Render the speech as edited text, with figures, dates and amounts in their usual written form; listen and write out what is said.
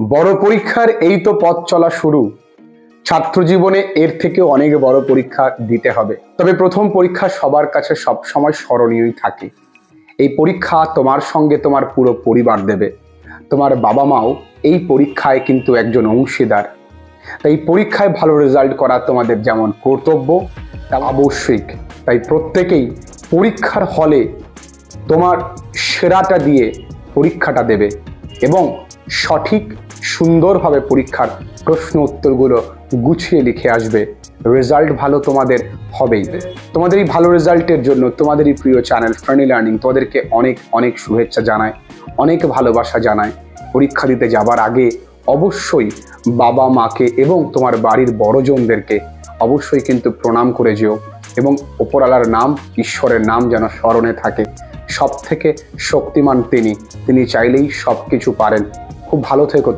বড় পরীক্ষার এই তো পথ চলা শুরু। ছাত্র জীবনে এর থেকে অনেক বড় পরীক্ষা দিতে হবে, তবে প্রথম পরীক্ষা সবার কাছে সব সময় স্মরণীয়ই থাকে। এই পরীক্ষা তোমার সঙ্গে তোমার পুরো পরিবার দেবে। তোমার বাবা মাও এই পরীক্ষায় কিন্তু একজন অংশীদার। তাই পরীক্ষায় ভালো রেজাল্ট করা তোমাদের যেমন কর্তব্য, তা আবশ্যিক। তাই প্রত্যেকেই পরীক্ষার হলে তোমার সেরাটা দিয়ে পরীক্ষাটা দেবে এবং সঠিক সুন্দরভাবে পরীক্ষার প্রশ্ন উত্তরগুলো গুছিয়ে লিখে আসবে। রেজাল্ট ভালো তোমাদের হবেই। তোমাদের এই ভালো রেজাল্টের জন্য তোমাদেরই প্রিয় চ্যানেল ফ্রেন্ডলি লার্নিং তোমাদেরকে অনেক অনেক শুভেচ্ছা জানায়, অনেক ভালোবাসা জানায়। পরীক্ষা দিতে যাবার আগে অবশ্যই বাবা মাকে এবং তোমার বাড়ির বড়জনদেরকে অবশ্যই কিন্তু প্রণাম করে যেও এবং উপরওয়ালার নাম, ঈশ্বরের নাম যেন স্মরণে থাকে। সব থেকে শক্তিমান তিনি চাইলেই সব কিছু পারেন। খুব ভালো থেকো।